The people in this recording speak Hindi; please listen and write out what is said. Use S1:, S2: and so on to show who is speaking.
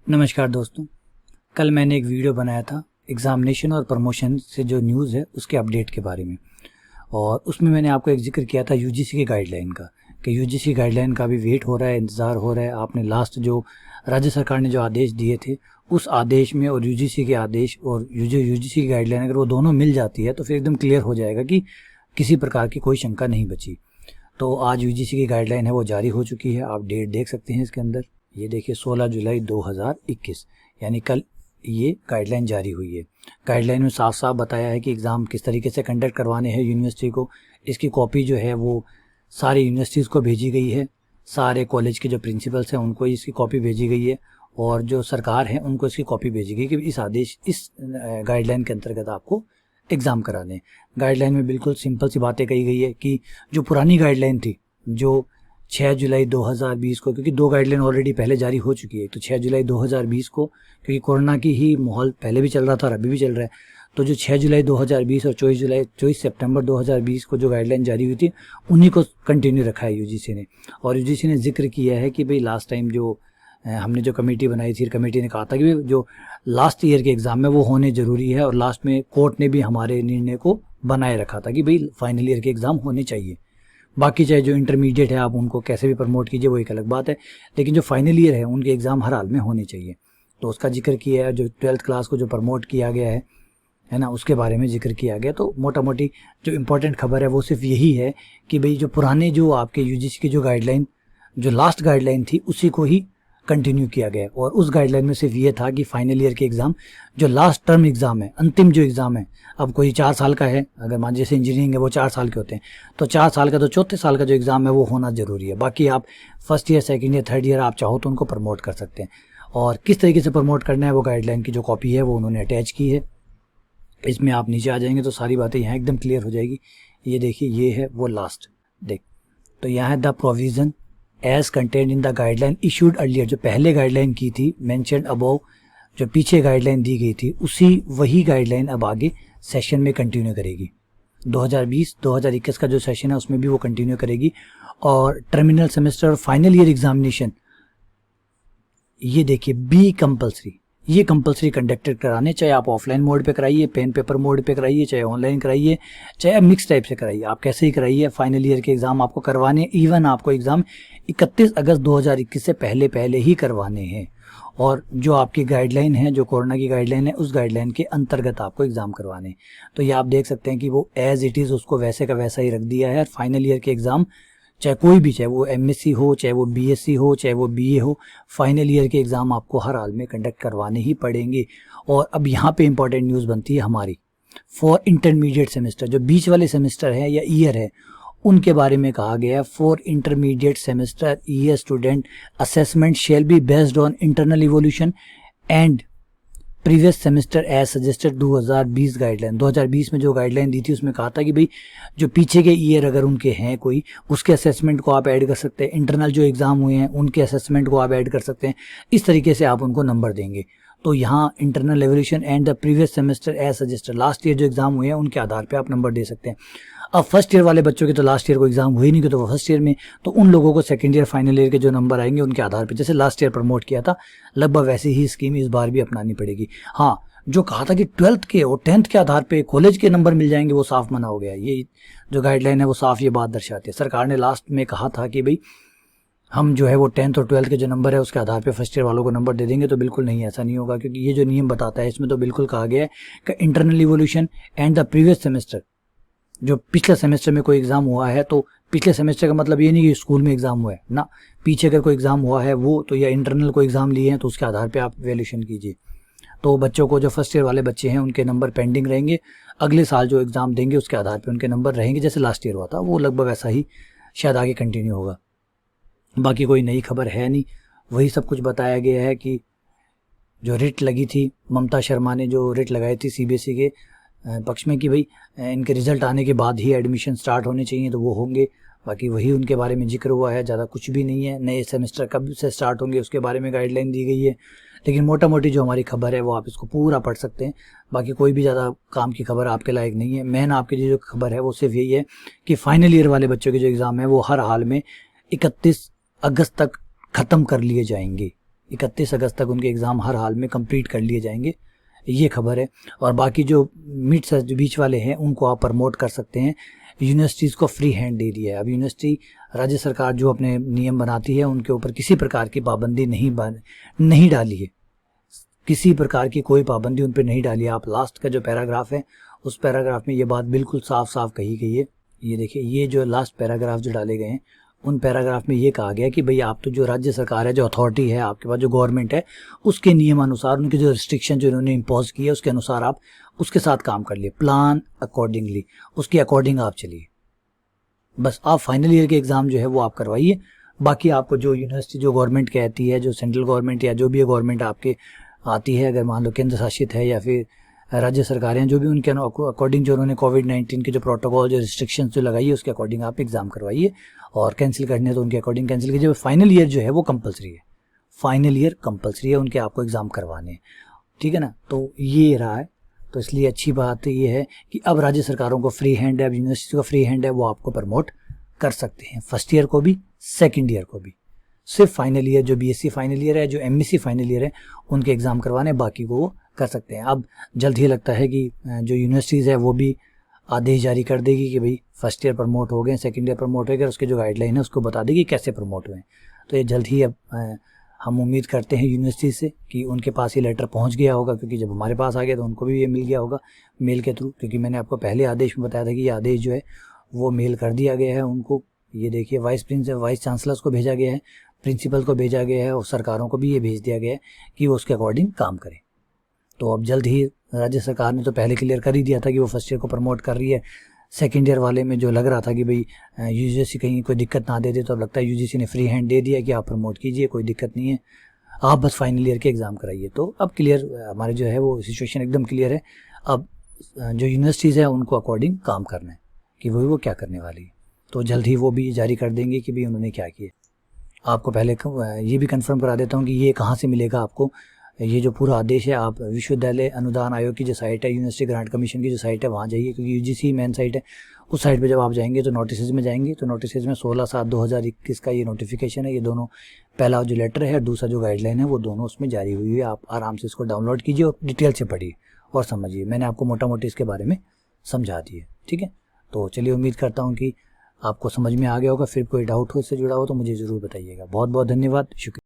S1: नमस्कार दोस्तों। कल मैंने एक वीडियो बनाया था एग्ज़ामिनेशन और प्रमोशन से जो न्यूज़ है उसके अपडेट के बारे में, और उसमें मैंने आपको एक जिक्र किया था यूजीसी की गाइडलाइन का कि यूजीसी गाइडलाइन का भी वेट हो रहा है, इंतज़ार हो रहा है। आपने लास्ट जो राज्य सरकार ने जो आदेश दिए थे उस आदेश में और यूजीसी के आदेश और यूजीसी की गाइडलाइन अगर वो दोनों मिल जाती है तो फिर एकदम क्लियर हो जाएगा कि किसी प्रकार की कोई शंका नहीं बची। तो आज यूजीसी की गाइडलाइन है वो जारी हो चुकी है। आप डेट देख सकते हैं इसके अंदर, ये देखिए 16 जुलाई 2021 यानी कल ये गाइडलाइन जारी हुई है। गाइडलाइन में साफ साफ बताया है कि एग्ज़ाम किस तरीके से कंडक्ट करवाने हैं यूनिवर्सिटी को। इसकी कॉपी जो है वो सारी यूनिवर्सिटीज़ को भेजी गई है, सारे कॉलेज के जो प्रिंसिपल्स हैं उनको इसकी कॉपी भेजी गई है, और जो सरकार है उनको इसकी कॉपी भेजी गई कि इस आदेश इस गाइडलाइन के अंतर्गत आपको एग्ज़ाम करा दें। गाइडलाइन में बिल्कुल सिंपल सी बातें कही गई है कि जो पुरानी गाइडलाइन थी जो 6 जुलाई 2020 को, क्योंकि दो गाइडलाइन ऑलरेडी पहले जारी हो चुकी है, तो 6 जुलाई 2020 को, क्योंकि कोरोना की ही माहौल पहले भी चल रहा था और अभी भी चल रहा है, तो जो 6 जुलाई 2020 और 24 सितंबर 2020 को जो गाइडलाइन जारी हुई थी उन्हीं को कंटिन्यू रखा है यूजीसी ने। और यूजीसी ने जिक्र किया है कि भाई लास्ट टाइम जो हमने जो कमेटी बनाई थी, कमेटी ने कहा था कि जो लास्ट ईयर के एग्ज़ाम में वो होने ज़रूरी है, और लास्ट में कोर्ट ने भी हमारे निर्णय को बनाए रखा था कि भाई फाइनल ईयर के एग्ज़ाम होने चाहिए। बाकी चाहे जो इंटरमीडिएट है आप उनको कैसे भी प्रमोट कीजिए वो एक अलग बात है, लेकिन जो फाइनल ईयर है उनके एग्ज़ाम हर हाल में होने चाहिए। तो उसका जिक्र किया है। जो 12th क्लास को जो प्रमोट किया गया है ना, उसके बारे में जिक्र किया गया। तो मोटा मोटी जो इम्पोर्टेंट खबर है वो सिर्फ यही है कि भाई जो पुराने जो आपके यूजीसी की जो गाइडलाइन जो लास्ट गाइडलाइन थी उसी को ही कंटिन्यू किया गया, और उस गाइडलाइन में सिर्फ ये था कि फाइनल ईयर के एग्ज़ाम जो लास्ट टर्म एग्ज़ाम है, अंतिम जो एग्ज़ाम है, अब कोई 4 साल का है, अगर मान जैसे इंजीनियरिंग है वो 4 साल के होते हैं, तो 4 साल का तो चौथे साल का जो एग्ज़ाम है वो होना ज़रूरी है। बाकी आप first year, second year, third year आप चाहो तो उनको प्रमोट कर सकते हैं। और किस तरीके से प्रमोट करना है वो गाइडलाइन की जो कॉपी है वो उन्होंने अटैच की है। इसमें आप नीचे आ जाएंगे तो सारी बातें यहाँ एकदम क्लियर हो जाएगी। ये देखिए, ये है वो लास्ट देख, तो यहाँ है the provision as content in the guideline issued earlier, जो पहले गाइडलाइन की थी मेंशन्ड अबव, जो पीछे गाइडलाइन दी गई थी उसी वही गाइडलाइन अब आगे सेशन में कंटिन्यू करेगी। 2020-2021 का जो सेशन है उसमें भी वो कंटिन्यू करेगी। और टर्मिनल सेमेस्टर और फाइनल ईयर एग्जामिनेशन ये देखिए बी कंपल्सरी, ये कंपल्सरी कंडक्टेड कराने, चाहे आप ऑफलाइन मोड पे कराइए, पेन पेपर मोड पे कराइए, चाहे ऑनलाइन कराइए, चाहे मिक्स टाइप से कराइए, आप कैसे ही कराइए, फाइनल ईयर के एग्ज़ाम आपको करवाने। इवन आपको एग्ज़ाम 31 अगस्त 2021 से पहले ही करवाने हैं। और जो आपकी गाइडलाइन है, जो कोरोना की गाइडलाइन है, उस गाइडलाइन के अंतर्गत आपको एग्ज़ाम करवाने। तो ये आप देख सकते हैं कि वो एज इट इज़ उसको वैसे का वैसा ही रख दिया है। फाइनल ईयर के एग्ज़ाम चाहे कोई भी, चाहे वो एमएससी हो, चाहे वो बीएससी हो, चाहे वो बीए हो, फाइनल ईयर के एग्ज़ाम आपको हर हाल में कंडक्ट करवाने ही पड़ेंगे। और अब यहाँ पे इंपॉर्टेंट न्यूज़ बनती है हमारी फॉर इंटरमीडिएट सेमेस्टर, जो बीच वाले सेमेस्टर है या ईयर है उनके बारे में कहा गया है। For intermediate semester year student assessment shall be based on internal evaluation and previous semester as suggested 2020 guideline. 2020 में जो गाइडलाइन दी थी उसमें कहा था कि भाई जो पीछे के ईयर अगर उनके हैं कोई, उसके असेसमेंट को आप ऐड कर सकते हैं, इंटरनल जो एग्ज़ाम हुए हैं उनके असेसमेंट को आप ऐड कर सकते हैं, इस तरीके से आप उनको नंबर देंगे। तो यहाँ internal evaluation and the previous semester as suggested, last year जो एग्ज़ाम हुए हैं उनके आधार पर आप नंबर दे सकते हैं। अब फर्स्ट ईयर वाले बच्चों के तो लास्ट ईयर को एग्जाम हुए नहीं, तो फर्स्ट ईयर में तो उन लोगों को सेकंड ईयर फाइनल ईयर के जो नंबर आएंगे उनके आधार पे, जैसे लास्ट ईयर प्रमोट किया था लगभग वैसे ही स्कीम इस बार भी अपनानी पड़ेगी। हाँ, जो कहा था कि 12th के और 10th के आधार पे कॉलेज के नंबर मिल जाएंगे वो साफ मना हो गया। ये जो गाइडलाइन है वो साफ ये बात दर्शाती है। सरकार ने लास्ट में कहा था कि भाई हम जो है वो 10th और 12th के जो नंबर है उसके आधार पे फर्स्ट ईयर वालों को नंबर दे देंगे, तो बिल्कुल नहीं, ऐसा नहीं होगा। क्योंकि ये जो नियम बताता है इसमें तो बिल्कुल कहा गया है कि internal evaluation and the previous semester, जो पिछले सेमेस्टर में कोई एग्ज़ाम हुआ है, तो पिछले सेमेस्टर का मतलब ये नहीं कि स्कूल में एग्ज़ाम हुआ है ना, पीछे अगर कोई एग्ज़ाम हुआ है वो तो, या इंटरनल कोई एग्ज़ाम लिए हैं तो उसके आधार पे आप वैल्यूएशन कीजिए। तो बच्चों को जो फर्स्ट ईयर वाले बच्चे हैं उनके नंबर पेंडिंग रहेंगे, अगले साल जो एग्ज़ाम देंगे उसके आधार पे उनके नंबर रहेंगे, जैसे लास्ट ईयर हुआ था वो लगभग ऐसा ही शायद आगे कंटिन्यू होगा। बाकी कोई नई खबर है नहीं, वही सब कुछ बताया गया है कि जो रिट लगी थी, ममता शर्मा ने जो रिट लगाई थी सीबीएसई के पक्ष में कि भाई इनके रिजल्ट आने के बाद ही एडमिशन स्टार्ट होने चाहिए, तो वो होंगे। बाकी वही उनके बारे में जिक्र हुआ है, ज़्यादा कुछ भी नहीं है। नए सेमेस्टर कब से स्टार्ट होंगे उसके बारे में गाइडलाइन दी गई है, लेकिन मोटा मोटी जो हमारी खबर है वो आप इसको पूरा पढ़ सकते हैं। बाकी कोई भी ज़्यादा काम की खबर आपके लायक नहीं है। मेन आपके लिए जो खबर है वो सिर्फ यही है कि फाइनल ईयर वाले बच्चों के जो एग्ज़ाम है वो हर हाल में 31 अगस्त तक ख़त्म कर लिए जाएंगे। 31 अगस्त तक उनके एग्ज़ाम हर हाल में कंप्लीट कर लिए जाएंगे, ये खबर है। और बाकी जो मिड बीच वाले हैं उनको आप प्रमोट कर सकते हैं। यूनिवर्सिटीज़ को फ्री हैंड दे दिया है। अब यूनिवर्सिटी, राज्य सरकार जो अपने नियम बनाती है उनके ऊपर किसी प्रकार की पाबंदी नहीं डाली है, किसी प्रकार की कोई पाबंदी उन पर नहीं डाली है। आप लास्ट का जो पैराग्राफ है उस पैराग्राफ में ये बात बिल्कुल साफ साफ कही गई है। ये देखिए, ये जो लास्ट पैराग्राफ जो डाले गए हैं उन पैराग्राफ में ये कहा गया कि भाई आप तो जो राज्य सरकार है, जो अथॉरिटी है आपके पास, जो गवर्नमेंट है, उसके नियम अनुसार, उनके जो रिस्ट्रिक्शन जो इन्होंने इम्पोज किया उसके अनुसार आप उसके साथ काम कर लिए, प्लान अकॉर्डिंगली, उसके अकॉर्डिंग आप चलिए। बस आप फाइनल ईयर के एग्ज़ाम जो है वो आप करवाइए। बाकी आपको जो यूनिवर्सिटी, जो गवर्नमेंट कहती है, जो सेंट्रल गवर्नमेंट या जो भी गवर्नमेंट आपके आती है, अगर मान लो केंद्र शासित है या फिर राज्य सरकारें, जो भी उनके अकॉर्डिंग जो उन्होंने कोविड-19 के जो प्रोटोकॉल, जो रिस्ट्रिक्शंस जो लगाई है उसके अकॉर्डिंग आप एग्ज़ाम करवाइए। और कैंसिल करने तो उनके अकॉर्डिंग कैंसिल कीजिए। फाइनल ईयर जो है वो कंपलसरी है, फाइनल ईयर कंपलसरी है, उनके आपको एग्ज़ाम करवाने हैं, ठीक है ना। तो ये रहा है। तो इसलिए अच्छी बात ये है कि अब राज्य सरकारों को फ्री हैंड है, अब यूनिवर्सिटी को फ्री हैंड है, वो आपको प्रमोट कर सकते हैं, फर्स्ट ईयर को भी, सेकेंड ईयर को भी। सिर्फ फाइनल ईयर, जो बीएससी फाइनल ईयर है, जो एमएससी फाइनल ईयर है, उनके एग्ज़ाम करवाने, बाकी को वो कर सकते हैं। अब जल्द ही लगता है कि जो यूनिवर्सिटीज़ है वो भी आदेश जारी कर देगी कि भाई फर्स्ट ईयर प्रमोट हो गए, सेकंड ईयर प्रमोट हो गए, उसके जो गाइडलाइन है उसको बता देगी कैसे प्रमोट हुए। तो ये जल्द ही अब हम उम्मीद करते हैं यूनिवर्सिटी से कि उनके पास ये लेटर पहुंच गया होगा, क्योंकि जब हमारे पास आ गया तो उनको भी ये मिल गया होगा मेल के थ्रू, क्योंकि मैंने आपको पहले आदेश में बताया था कि ये आदेश जो है वो मेल कर दिया गया है उनको। ये देखिए, वाइस चांसलर्स को भेजा गया है, प्रिंसिपल को भेजा गया है और सरकारों को भी ये भेज दिया गया है कि वो उसके अकॉर्डिंग काम करें। तो अब जल्द ही राज्य सरकार ने तो पहले क्लियर कर ही दिया था कि वो फर्स्ट ईयर को प्रमोट कर रही है। सेकेंड ईयर वाले में जो लग रहा था कि भाई यूजीसी कहीं कोई दिक्कत ना दे दे, तो अब लगता है यूजीसी ने फ्री हैंड दे दिया कि आप प्रमोट कीजिए, कोई दिक्कत नहीं है, आप बस फाइनल ईयर के एग्ज़ाम कराइए। तो अब क्लियर हमारे जो है वो सिचुएशन एकदम क्लियर है। अब जो यूनिवर्सिटीज़ है उनको अकॉर्डिंग काम करना है कि वो क्या करने वाली है। तो जल्द ही वो भी जारी कर देंगे कि भाई उन्होंने क्या किया। आपको पहले ये भी कंफर्म करा देता हूँ कि ये कहाँ से मिलेगा आपको। ये जो पूरा आदेश है, आप विश्वविद्यालय अनुदान आयोग की जो साइट है, यूनिवर्सिटी ग्रांट कमीशन की जो साइट है वहाँ जाइए, क्योंकि यूजीसी मेन साइट है। उस साइट पे जब आप जाएंगे तो नोटिसेज में जाएंगे, तो नोटिसेज में 16/7/2021 का ये नोटिफिकेशन है। ये दोनों, पहला जो लेटर है और दूसरा जो गाइडलाइन है वो दोनों उसमें जारी हुई है। आप आराम से इसको डाउनलोड कीजिए और डिटेल से पढ़िए और समझिए। मैंने आपको मोटा मोटी इसके बारे में समझा दी है, ठीक है। तो चलिए, उम्मीद करता हूँ कि आपको समझ में आ गया होगा। फिर कोई डाउट हो इससे जुड़ा हो तो मुझे ज़रूर बताइएगा। बहुत बहुत धन्यवाद, शुक्रिया।